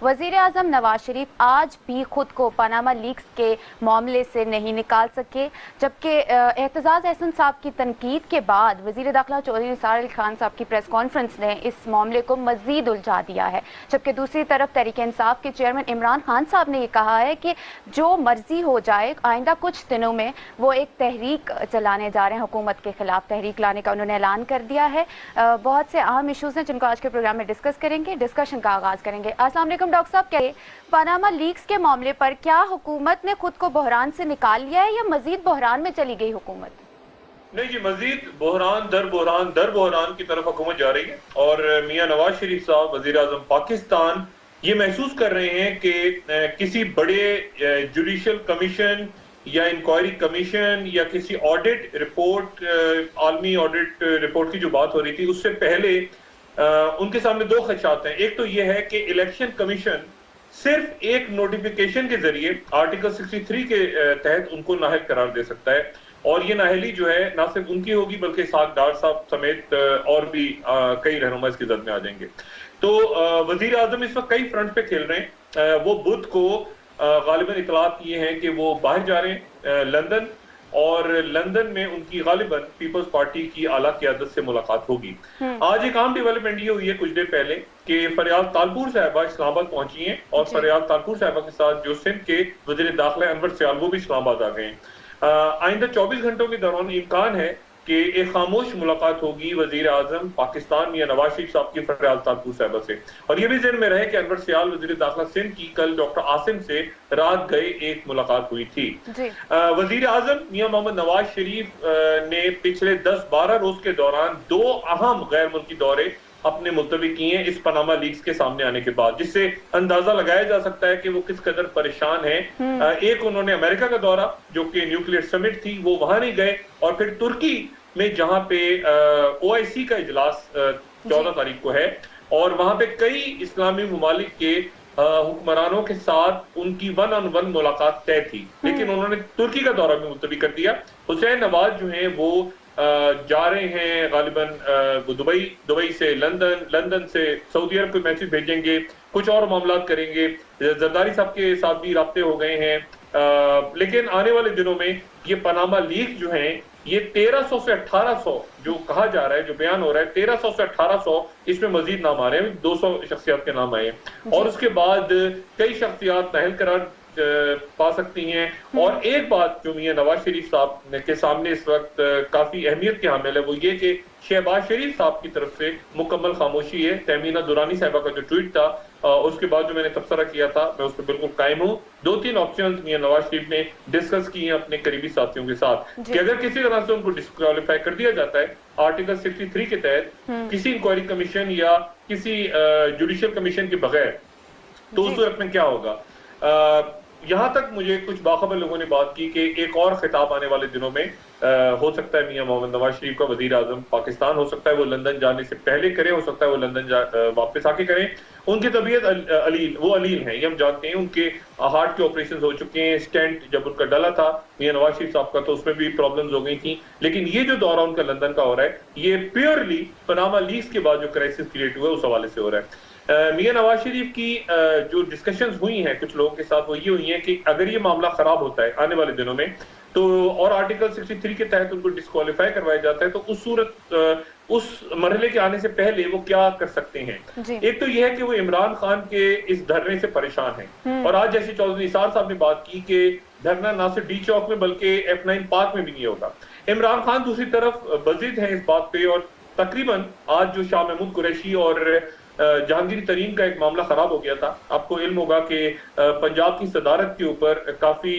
वजीर आजम नवाज शरीफ आज भी खुद को पनामा लीक्स के मामले से नहीं निकाल सके, जबकि एहतजाज एहसन साहब की तनकीद के बाद वजीर दाखिला चौधरी निसार अली खान साहब की प्रेस कॉन्फ्रेंस ने इस मामले को मजीद उलझा दिया है। जबकि दूसरी तरफ तहरीक इंसाफ के चेयरमैन इमरान खान साहब ने यह कहा है कि जो मर्जी हो जाए, आइंदा कुछ दिनों में वो एक तहरीक चलाने जा रहे हैं, हुकूमत के खिलाफ तहरीक लाने का उन्होंने ऐलान कर दिया है। बहुत से अहम इशूज़ हैं जिनको आज के प्रोग्राम में डिस्कस करेंगे। डिस्कशन का आगाज़ करेंगे। अस्सलाम वालेकुम डॉक्टर साहब, क्या पनामा लीक्स के मामले पर क्या हुकूमत ने खुद को बहरान से निकाल लिया है या मजीद बहरान में चली गई हुकूमत? नहीं जी, मजीद बहरान दर बहरान की तरफ हुकूमत जा रही है और मियां नवाज शरीफ साहब वजीर आजम पाकिस्तान ये महसूस कर रहे हैं कि किसी बड़े जुडिशल कमीशन या इंक्वायरी कमीशन या किसी ऑडिट रिपोर्ट, आलमी ऑडिट रिपोर्ट की जो बात हो रही थी, उससे पहले उनके सामने दो खदशात हैं। एक तो यह है कि इलेक्शन कमीशन सिर्फ एक नोटिफिकेशन के जरिए आर्टिकल 63 के तहत उनको नाअहल करार दे सकता है, और ये नाअहली जो है ना सिर्फ उनकी होगी बल्कि इसहाक डार साहब समेत और भी कई रहनुमा इसकी जद में आ जाएंगे। तो वजीर आजम इस वक्त कई फ्रंट पे खेल रहे हैं। वो बुध को गालिबन इतलात ये हैं कि वो बाहर जा रहे हैं लंदन, और लंदन में उनकी गालिबन पीपल्स पार्टी की आला क़यादत से मुलाकात होगी। आज एक आम डेवलपमेंट ये हुई है कुछ देर पहले कि फरियाद तालपुर साहबा इस्लामाबाद पहुंची हैं, और फरियाद तालपुर साहबा के साथ जो सिंध के वज़ीर दाखिला अनवर सियाल वो भी इस्लामाबाद आ गए हैं। आइंदा 24 घंटों के दौरान इम्कान है कि एक खामोश मुलाकात होगी वजीर आजम पाकिस्तान या नवाज शरीफ साहब की फरियाद तालपुर साहबा से। और ये भी ज़हन में रहे कि अनवर सियाल वजीर दाखिला सिंध की कल डॉक्टर आसिम से रात गए एक मुलाकात हुई थी। वजीर आजम मियां मोहम्मद नवाज शरीफ ने पिछले 10-12 रोज के दौरान 2 अहम गैर मुल्की दौरे अपने मुलतवी किए हैं इस पनामा लीक्स के सामने आने के बाद, जिससे अंदाजा लगाया जा सकता है कि वो किस कदर परेशान है। एक उन्होंने अमेरिका का दौरा जो कि न्यूक्लियर समिट थी, वो वहां नहीं गए, और फिर तुर्की में जहां पे OIC का इजलास 14 तारीख को है, और वहां पे कई इस्लामी ममालिक के हुक्मरानों के साथ उनकी 1-on-1 मुलाकात तय थी, लेकिन उन्होंने तुर्की का दौरा भी मुलतवी कर दिया। हुसैन नवाज जो है वो जा रहे हैं गालिबन दुबई से लंदन, लंदन से सऊदी अरब को मैसेज भेजेंगे, कुछ और मामला करेंगे। जरदारी साहब के साथ भी राब्ते हो गए हैं, लेकिन आने वाले दिनों में ये पनामा लीक जो हैं ये 1300 से 1800 जो कहा जा रहा है, जो बयान हो रहा है 1300 से 1800, इसमें मजीद नाम आ रहे हैं, 200 शख्सियात के नाम आए हैं, और उसके बाद कई शख्सियात नाअहल करार पा सकती हैं। और एक बात जो मियां नवाज शरीफ साहब के सामने इस वक्त काफी अहमियत के हामिल है, वो ये कि शहबाज शरीफ साहब की तरफ से मुकम्मल खामोशी है। तहमीना दुरानी साहबा का जो ट्वीट था, उसके बाद जो मैंने तबसरा किया था, मैं उस पर बिल्कुल कायम हूँ। 2-3 ऑप्शंस मियां नवाज शरीफ ने डिस्कस किए हैं अपने करीबी साथियों के साथ कि अगर किसी तरह से उनको डिस्क्वालीफाई कर दिया जाता है आर्टिकल 63 के तहत, किसी इंक्वायरी कमीशन या किसी जुडिशियल कमीशन के बगैर, तो उस सूरत में क्या होगा। यहां तक मुझे कुछ बाखबर लोगों ने बात की कि एक और खिताब आने वाले दिनों में हो सकता है मियां मोहम्मद नवाज शरीफ का वजीर आजम पाकिस्तान, हो सकता है वो लंदन जाने से पहले करे, हो सकता है वो लंदन वापस आके करें। उनकी तबीयत अलील है, ये हम जानते हैं। उनके हार्ट के ऑपरेशन हो चुके हैं, स्टेंट जब उनका डला था मियां नवाज शरीफ साहब का, तो उसमें भी प्रॉब्लम्स हो गई थी। लेकिन ये जो दौरा उनका लंदन का हो रहा है, ये प्योरली पनामा लीक्स के बाद जो क्राइसिस क्रिएट हुआ है उस हवाले से हो रहा है। मियां नवाज शरीफ की जो डिस्कशंस हुई हैं कुछ लोगों के साथ, वो ये हुई हैं कि अगर ये मामला खराब होता है आने वाले दिनों में, तो और आर्टिकल 63 के तहत उनको डिस्क्वालीफाई करवाया जाता है, तो उस सूरत उस मरहले के आने से पहले वो क्या कर सकते हैं। एक तो यह है कि वो इमरान खान के इस धरने से परेशान हैं, और आज जैसे चौधरी निसार साहब ने बात की कि धरना ना सिर्फ डी चौक में बल्कि F9 पार्क में भी नहीं होगा। इमरान खान दूसरी तरफ बजिद है इस बात पे, और तकरीबन आज जो शाह महमूद कुरैशी और जहांगीर तरीन का एक मामला खराब हो गया था। आपको इल्म होगा कि पंजाब की सदारत के ऊपर काफी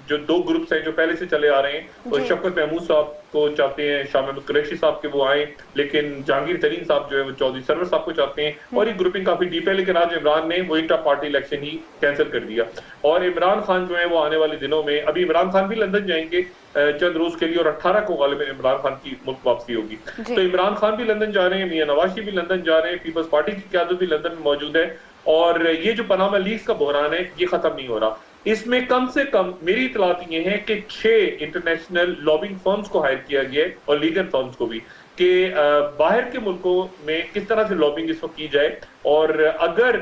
जो 2 ग्रुप्स हैं जो पहले से चले आ रहे हैं, वो शफकत महमूद साहब को चाहते हैं, शाह महमूद कुरैशी साहब के वो आए, लेकिन जहांगीर तरीन साहब जो है वो चौधरी सरवर साहब को चाहते हैं, और ये ग्रुपिंग काफी डीप है। लेकिन आज इमरान ने वो इंटर पार्टी इलेक्शन ही कैंसिल कर दिया, और इमरान खान जो है वो आने वाले दिनों में, अभी इमरान खान भी लंदन जाएंगे चंद रोज के लिए, और 18 को गालिबन इमरान खान की मुल्क वापसी होगी। तो इमरान खान भी लंदन जा रहे हैं, मियां नवाज शरीफ भी लंदन जा रहे हैं, पीपल्स पार्टी की क़यादत भी लंदन में मौजूद है, और ये जो पनामा लीक्स का बहरान है ये खत्म नहीं हो रहा। इसमें कम से कम मेरी इतलात ये है कि 6 इंटरनेशनल लॉबिंग फर्म्स को हायर किया गया है, और लीगल फर्म्स को भी, कि बाहर के मुल्कों में किस तरह से लॉबिंग इस वक्त की जाए, और अगर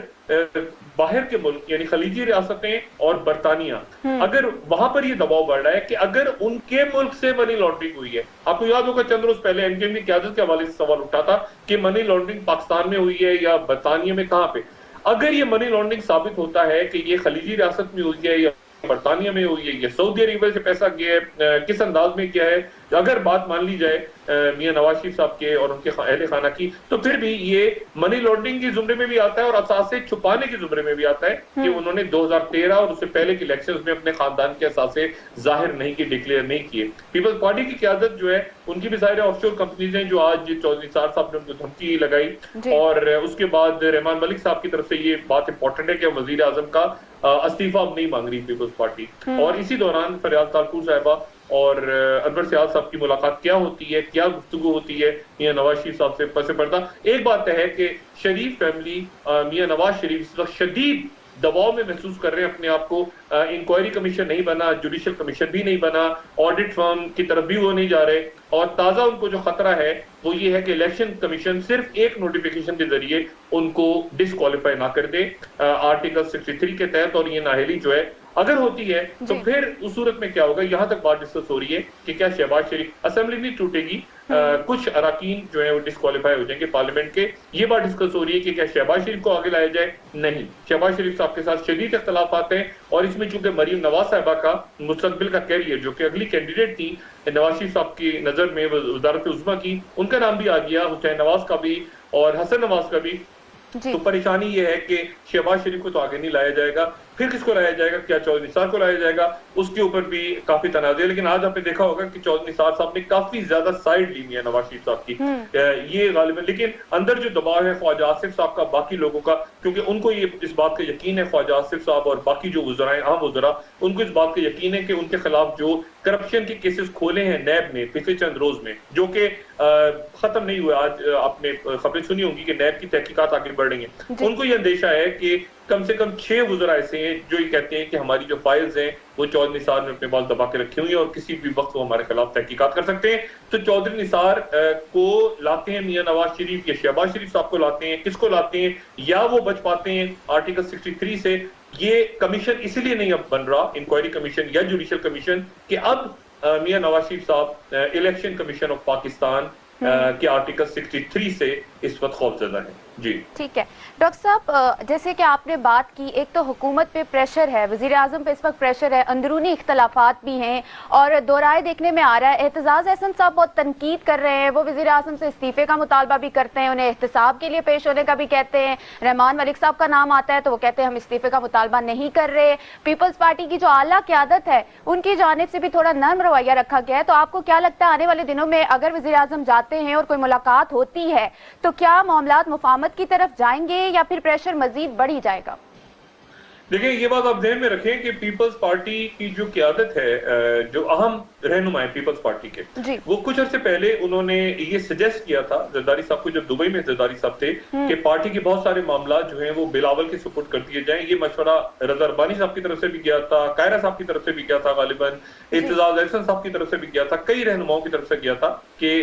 बाहर के मुल्क यानी खलीजी रियासतें और बरतानिया, अगर वहां पर ये दबाव बढ़ रहा है कि अगर उनके मुल्क से मनी लॉन्ड्रिंग हुई है, आपको याद होगा चंद रोज पहले एनकेएम की क़यादत के हवाले से सवाल उठा था कि मनी लॉन्ड्रिंग पाकिस्तान में हुई है या बरतानिया में, कहां पे? अगर ये मनी लॉन्ड्रिंग साबित होता है कि ये खलीजी रियासत में हुई है या बरतानिया में हुई है या सऊदी अरेबिया से पैसा गया है, किस अंदाज में किया है, अगर बात मान ली जाए मियां नवाज शरीफ साहब के और उनके अहले खाना की, तो फिर भी ये मनी लॉन्ड्रिंग के जुमरे में भी आता है और असासे छुपाने के जुमरे में भी आता है कि उन्होंने 2013 और उससे पहले के इलेक्शंस में अपने खानदान के असासे जाहिर नहीं किए, डिक्लेयर नहीं किए। पीपल्स पार्टी की क़यादत जो है उनकी भी सारे ऑफशोर कंपनीज हैं, जो आज चौधरी निसार साहब ने उनको धमकी लगाई, और उसके बाद रहमान मलिक साहब की तरफ से ये बात इंपॉर्टेंट है कि वजीर आजम का इस्तीफा अब नहीं मांग रही पीपल्स पार्टी। और इसी दौरान फरियाद तारकुर साहिबा और अनवर सियाद साहब की मुलाकात क्या होती है, क्या गुफ्तगू होती है मियां नवाज शरीफ साहब से पसे पर्दा। एक बात है कि शरीफ फैमिली, मियां नवाज शरीफ इस वक्त शदीद दबाव में महसूस कर रहे हैं अपने आप को। इंक्वायरी कमीशन नहीं बना, जुडिशियल कमीशन भी नहीं बना, ऑडिट फर्म की तरफ भी वो नहीं जा रहे, और ताजा उनको जो खतरा है वो ये है कि इलेक्शन कमीशन सिर्फ एक नोटिफिकेशन के जरिए उनको डिस्क्वालीफाई ना कर दे आर्टिकल 63 के तहत, और ये नाअहली जो है अगर होती है तो फिर उस सूरत में क्या होगा। यहां तक बात डिस्कस हो रही है कि क्या शहबाज शरीफ, असेंबली नहीं टूटेगी, कुछ अराकीन जो है वो डिस्क्वालीफाई हो जाएंगे पार्लियामेंट के, ये बात डिस्कस हो रही है कि क्या शहबाज शरीफ को आगे लाया जाए। नहीं, शहबाज शरीफ साहब के साथ शदीद इख्तलाफ आते हैं, और इसमें चूंकि मरीम नवाज साहिबा का मुस्तकबिल का कैरियर, जो कि अगली कैंडिडेट थी नवाज शरीफ साहब की नजर में वजारत उज़्मा की, उनका नाम भी आ गया, हुसैन नवाज का भी और हसन नवाज का भी, तो परेशानी ये है कि शहबाज शरीफ को तो आगे नहीं लाया जाएगा, फिर किसको लाया जाएगा? क्या चौधरी निसार को लाया जाएगा? उसके ऊपर भी काफी तनाज़े। लेकिन आज आपने देखा होगा कि चौधरी निसार साहब ने काफी ज्यादा साइड ली है नवाज शरीफ साहब की, ये गालिबन। लेकिन अंदर जो दबाव है ख्वाजा आसिफ साहब का, बाकी लोगों का, क्योंकि उनको ये इस बात का यकीन है, ख्वाजा आसिफ साहब और बाकी जो वज़रा हैं, आम वज़रा, उनको इस बात का यकीन है कि उनके खिलाफ जो करप्शन के केसेस खोले हैं नैब ने पिछले चंद रोज में, जो कि खत्म नहीं हुए, आज आपने खबरें सुनी होंगी कि नैब की तहकीकात आगे बढ़ रही हैं, उनको ये अंदेशा है कि कम से कम 6 वज़रा ऐसे हैं जो ये कहते हैं कि हमारी जो फाइल्स हैं वो चौधरी निसार ने अपने पास दबा के रखी हुई है और किसी भी वक्त वो हमारे खिलाफ तहकीकात कर सकते हैं। तो चौधरी निसार को लाते हैं मियां नवाज शरीफ या शहबाज शरीफ साहब को लाते हैं, किसको लाते हैं, या वो बच पाते हैं आर्टिकल 63 से। ये कमीशन इसीलिए नहीं अब बन रहा, इंक्वायरी कमीशन या जुडिशियल कमीशन, कि अब मियां नवाज शरीफ साहब इलेक्शन कमीशन ऑफ पाकिस्तान के आर्टिकल 63 से इस वक्त खौफजदा है। जी ठीक है डॉक्टर साहब, जैसे कि आपने बात की, एक तो हुकूमत पे प्रेशर है, वजीर आजम पे इस वक्त प्रेशर है, अंदरूनी इख्तलाफात भी हैं, और दोहराए देखने में आ रहा है। एहतजाज अहसन साहब बहुत तनकीद कर रहे हैं, वो वजीर आजम से इस्तीफे का मुतालबा भी करते हैं, उन्हें एहतसाब के लिए पेश होने का भी कहते हैं। रहमान मलिक साहब का नाम आता है तो वो कहते हैं हम इस्तीफे का मुतालबा नहीं कर रहे। पीपल्स पार्टी की जो आला क़यादत है उनकी जानिब से भी थोड़ा नर्म रवैया रखा गया है। तो आपको क्या लगता है आने वाले दिनों में अगर वजीर आजम जाते हैं और कोई मुलाकात होती है तो क्या मामलात मुफाहमत की तरफ जाएंगे या फिर प्रेशर मजीद बढ़ ही जाएगा? देखिए, ये बात आप ध्यान में रखें कि पीपल्स पार्टी की जो क़यादत है, जो अहम रहनुमा है पीपल्स पार्टी के, वो कुछ अर्से पहले उन्होंने ये सजेस्ट किया था जरदारी साहब को, जब दुबई में जरदारी साहब थे, कि पार्टी के बहुत सारे मामला जो हैं वो बिलावल के सुपुर्द कर दिए जाएं। ये मशवरा रजा रब्बानी साहब की तरफ से भी गया था, कायरा साहब की तरफ से भी गया था, गालिबन एतजाज अहसन साहब की तरफ से भी गया था, कई रहनुमाओं की तरफ से गया था कि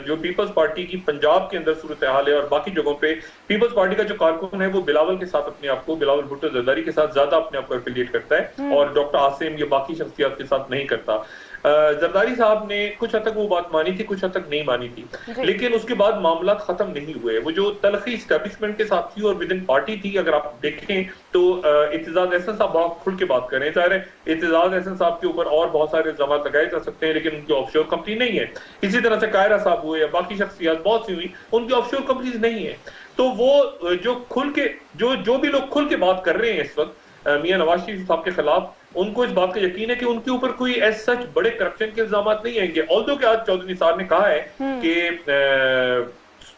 जो पीपल्स पार्टी की पंजाब के अंदर सूरत हाल है और बाकी जगहों पे पीपल्स पार्टी का जो कारकुन है वो बिलावल के साथ अपने आप को, बिलावल भुट्टो जरदारी के साथ ज्यादा अपने आप को एफिलिएट करता है और डॉक्टर आसिम या बाकी शख्सियत के साथ नहीं करता। जरदारी साहब ने कुछ हद तक वो बात मानी थी, कुछ हद तक नहीं मानी थी, लेकिन उसके बाद मामला खत्म नहीं हुए। वो जो तलखी एस्टेब्लिशमेंट के साथ थी और विद इन पार्टी थी, अगर आप देखें तो एतजाज अहसन साहब बहुत खुल के बात कर रहे हैं। ज़ाहिर है एतजाज अहसन साहब के ऊपर और बहुत सारे इल्जाम लगाए जा सकते हैं, लेकिन उनकी ऑफशोर कंपनी नहीं है। इसी तरह से कायरा साहब हुए या बाकी शख्सियत बहुत सी हुई, उनकी ऑफशोर कंपनीज नहीं है। तो वो जो खुल के जो भी लोग खुल के बात कर रहे हैं इस वक्त मियां नवाज शरीफ साहब के खिलाफ, उनको इस बात का यकीन है कि उनके ऊपर कोई एज सच बड़े करप्शन के इल्जाम नहीं आएंगे। ऑल्दो कि आज चौधरी निसार ने कहा है कि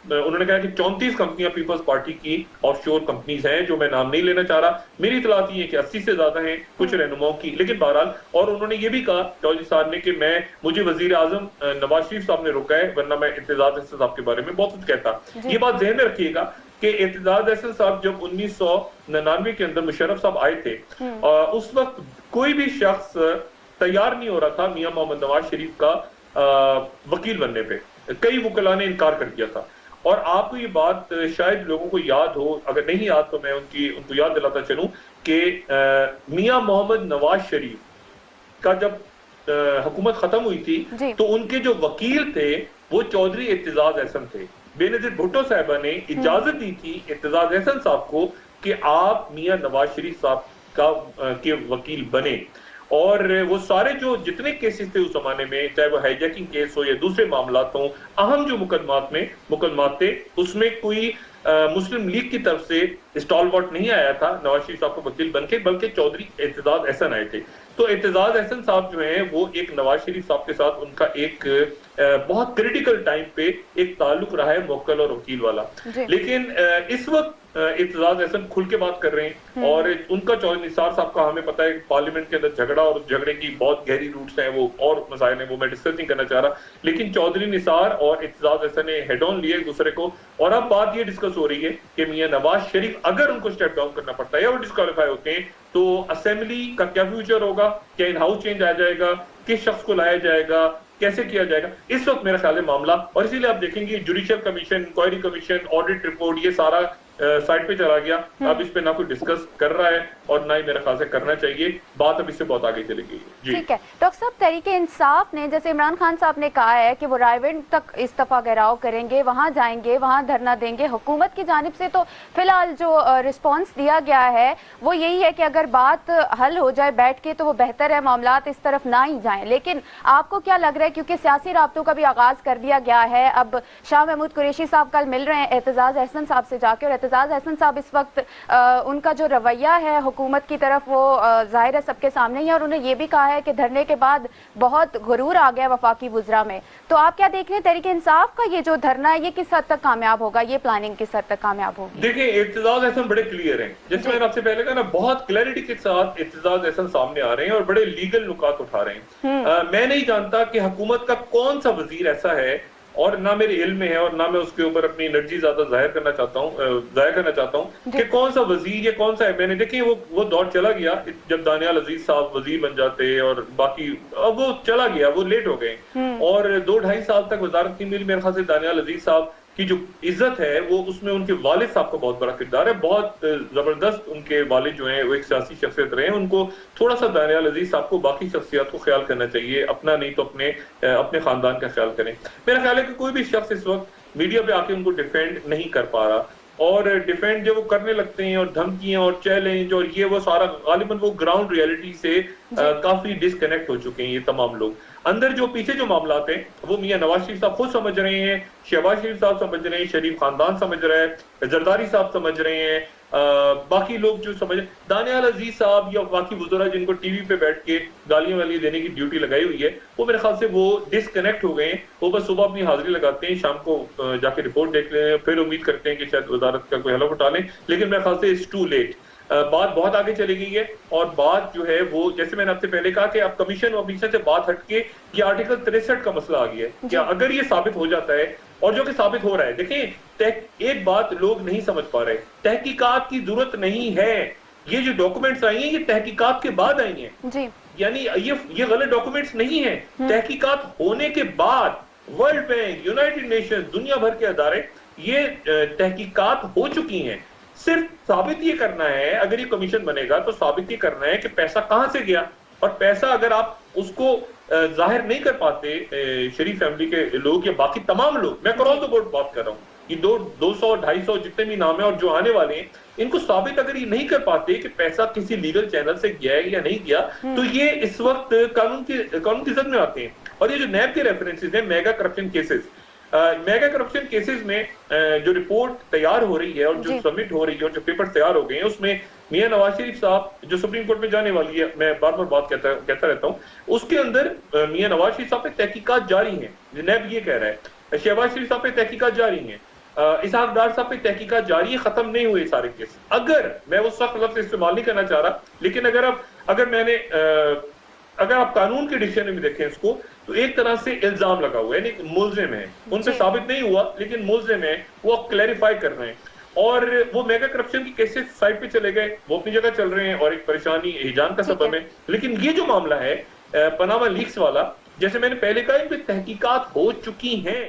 उन्होंने कहा कि 34 कंपनियां पीपल्स पार्टी की ऑफशोर कंपनीज हैं, जो मैं नाम नहीं लेना चाह रहा। मेरी इतलात ये है कि 80 से ज्यादा हैं कुछ रहनुमाओं की, लेकिन बहरहाल। और उन्होंने ये भी कहा चौधरी साहब ने कि मुझे वजीर आजम नवाज शरीफ साहब ने रोका है, वरना मैं एतजाज अहसन साहब के बारे में बहुत कुछ कहता। ये बात ध्यान में रखिएगा कि एतजाज अहसन साहब जब 1999 के अंदर मुशर्रफ साहब आए थे, उस वक्त कोई भी शख्स तैयार नहीं हो रहा था मियां मोहम्मद नवाज शरीफ का वकील बनने पे। कई वकला ने इनकार कर दिया था। और आपको ये बात शायद लोगों को याद हो, अगर नहीं याद तो मैं उनको याद दिलाता चलूं कि मियां मोहम्मद नवाज शरीफ का जब हुकूमत खत्म हुई थी तो उनके जो वकील थे वो चौधरी इत्तेजाज अहसन थे। बेनजीर भुट्टो साहबा ने इजाजत दी थी इत्तेजाज अहसन साहब को कि आप मियां नवाज शरीफ साहब के वकील बने, और वो सारे जो जितने केसेस थे उस जमाने में, चाहे वो हाईजैकिंग केस हो या दूसरे मामलात हो, अहम जो मुकदमात थे उसमें कोई मुस्लिम लीग की तरफ से स्टॉलवर्ट नहीं आया था नवाज शरीफ साहब को वकील बनके, बल्कि चौधरी इत्तेजाज अहसन आए थे। तो इत्तेजाज अहसन साहब जो हैं वो एक नवाज शरीफ साहब के साथ उनका एक बहुत क्रिटिकल टाइम पे एक ताल्लुक रहा है मुवक्किल और वकील वाला। लेकिन इस वक्त इत्तेजाज अहसन खुल के बात कर रहे हैं, और उनका चौधरी निसार साहब का हमें पता है पार्लियामेंट के अंदर झगड़ा और झगड़े की बहुत गहरी रूट्स हैं, वो और मसाइल हैं, वो मैं डिस्कस नहीं करना चाह रहा। लेकिन चौधरी निसार और इत्तेजाज अहसन ने हेड ऑन लिया एक दूसरे को, और अब बात ये डिस्कस हो रही है कि मियां नवाज शरीफ अगर उनको स्टेप डाउन करना पड़ता है या वो डिस्क्वालीफाई होते हैं तो असेंबली का क्या फ्यूचर होगा, क्या इन हाउस चेंज आ जाएगा, किस शख्स को लाया जाएगा, कैसे किया जाएगा, इस वक्त मेरा ख्याल है मामला। और इसीलिए आप देखेंगे judicial commission, inquiry commission, audit report, ये सारा साइड पे चला गया। अब इस पे ना कोई डिस्कस कर रहा है और ना ही मेरे ख्याल से करना चाहिए। बात अब इससे बहुत आगे चली गई है। ठीक है डॉक्टर साहब, तहरीके इंसाफ ने जैसे इमरान खान साहब ने कहा है कि वो रायविंड तक इस्तीफा घेराव करेंगे, वहां जाएंगे, वहां धरना देंगे। हुकूमत की जानिब से तो फिलहाल जो रिस्पॉन्स दिया गया है वो यही है कि अगर बात हल हो जाए बैठ के तो वो बेहतर है, मामलात इस तरफ ना ही जाएं। लेकिन आपको क्या लग रहा है, क्योंकि सियासी राब्तों का भी आगाज कर दिया गया है, अब शाह महमूद कुरैशी साहब कल मिल रहे हैं एतजाज अहसन साहब से जाके, और एतजाज अहसन साहब इस वक्त उनका जो रवैया है हुकूमत की तरफ वो जाहिर है सबके सामने ही है, और उन्होंने ये भी कहा है कि धरने के बाद बहुत गुरूर आ गया वफाकी वुज़रा में। तो आप क्या देख रहे हैं, तहरीक इंसाफ का ये जो धरना है ये किस हद तक कामयाब होगा, ये प्लानिंग किस हद तक कामयाब होगी? देखिए इत्तेजाज अहसन बड़े क्लियर हैं, जैसे मैंने आपसे पहले कहा ना, बहुत क्लैरिटी के साथ इत्तेजाज अहसन सामने आ रहे हैं और बड़े लीगल नुकात उठा रहे हैं। मैं नहीं जानता कि हुकूमत का कौन सा वजीर ऐसा है, और ना मेरे इल्म में है और ना मैं उसके ऊपर अपनी एनर्जी ज्यादा जाहिर करना चाहता हूँ कि कौन सा वजीर या कौन सा है। मैंने देखिए वो दौर चला गया जब दानियाल अजीज साहब वजीर बन जाते, और बाकी अब वो चला गया, वो लेट हो गए, और 2-2.5 साल तक वजारत नहीं मिली। मेरे ख्याल से दानियाल अजीज साहब की जो इज्जत है वो उसमें उनके वालिद साहब का बहुत बड़ा किरदार है। बहुत जबरदस्त उनके वालिद जो हैं वो एक सियासी शख्सियत रहे हैं। उनको थोड़ा सा दानियाल अजीज साहब को बाकी शख्सियत को ख्याल करना चाहिए, अपना नहीं तो अपने खानदान का ख्याल करें। मेरा ख्याल है कि कोई भी शख्स इस वक्त मीडिया पे आके उनको डिफेंड नहीं कर पा रहा, और डिफेंड जब वो करने लगते हैं और धमकियां और चैलेंज और ये वो सारा गालिबन वो ग्राउंड रियलिटी से काफी डिस्कनेक्ट हो चुके हैं ये तमाम लोग। अंदर जो पीछे जो मामलात हैं वो मियां नवाज शरीफ साहब खुद समझ रहे हैं, शहबाज शरीफ साहब समझ रहे हैं, शरीफ खानदान समझ रहा है, जरदारी साहब समझ रहे हैं, बाकी लोग जो समझ, दानियाल अजीज साहब या बाकी बुजुर्ग जिनको टीवी पे बैठ के गालियां वाली देने की ड्यूटी लगाई हुई है, वो मेरे ख्याल से वो डिस्कनेक्ट हो गए हैं। वो बस सुबह अपनी हाजिरी लगाते हैं, शाम को जाके रिपोर्ट देख लें, फिर उम्मीद करते हैं कि शायद वजारत का कोई हलफ उठा लें। लेकिन मेरे ख्याल से इट्स टू लेट, बात बहुत आगे चली गई है। और बात जो है वो, जैसे मैंने आपसे पहले कहा कि अब कमीशन ऑफिसर से बात हटके ये आर्टिकल 63 का मसला आ गया है। क्या अगर ये साबित हो जाता है, और जो कि साबित हो रहा है, देखिए एक बात लोग नहीं समझ पा रहे, तहकीकात की जरूरत नहीं है। ये जो डॉक्यूमेंट्स आई हैं ये तहकीकात के बाद आई हैं, यानी ये गलत डॉक्यूमेंट्स नहीं है। तहकीकात होने के बाद वर्ल्ड बैंक, यूनाइटेड नेशन, दुनिया भर के अदारे, ये तहकीकात हो चुकी हैं। सिर्फ साबित ये करना है, अगर ये कमीशन बनेगा तो साबित ये करना है कि पैसा कहां से गया, और पैसा अगर आप उसको जाहिर नहीं कर पाते, शरीफ फैमिली के लोग या बाकी तमाम लोग, मैं क्रॉस द बोर्ड बात कर रहा हूँ, ये 200-250 जितने भी नाम है और जो आने वाले हैं, इनको साबित अगर ये नहीं कर पाते कि पैसा किसी लीगल चैनल से गया है या नहीं गया, तो ये इस वक्त कानून की जद में आते हैं। और ये जो नैब के रेफरेंसेस हैं, मेगा करप्शन केसेस में जो रिपोर्ट तैयार हो रही है और जो सबमिट हो रही है और जो पेपर तैयार हो गए हैं, उसमें मियां नवाज शरीफ साहब जो सुप्रीम कोर्ट में जाने वाली है, मैं बार बार बात कहता रहता हूं, उसके अंदर मियां नवाज शरीफ साहब पे तहकीकात जारी है, नैब ये कह रहा है। शहबाज शरीफ साहब पे तहकीकात जारी है, इसहाक डार साहब पे तहकीकात जारी है, खत्म नहीं हुए सारे केस। अगर मैं उस वक्त लफ्ज़ इस्तेमाल नहीं करना चाह रहा, लेकिन अगर आप कानून के डिक्शनरी में देखें इसको, तो एक तरह से इल्जाम लगा हुआ है, मुल्जिम है, उनसे साबित नहीं हुआ लेकिन मुल्जिम है, वो क्लैरिफाई कर रहे हैं। और वो मेगा करप्शन की केसेस साइड पे चले गए, वो अपनी जगह चल रहे हैं और एक परेशानी हिजान का सबब है। लेकिन ये जो मामला है पनामा लीक्स वाला, जैसे मैंने पहले कहा, इन पे तहकीकात हो चुकी हैं।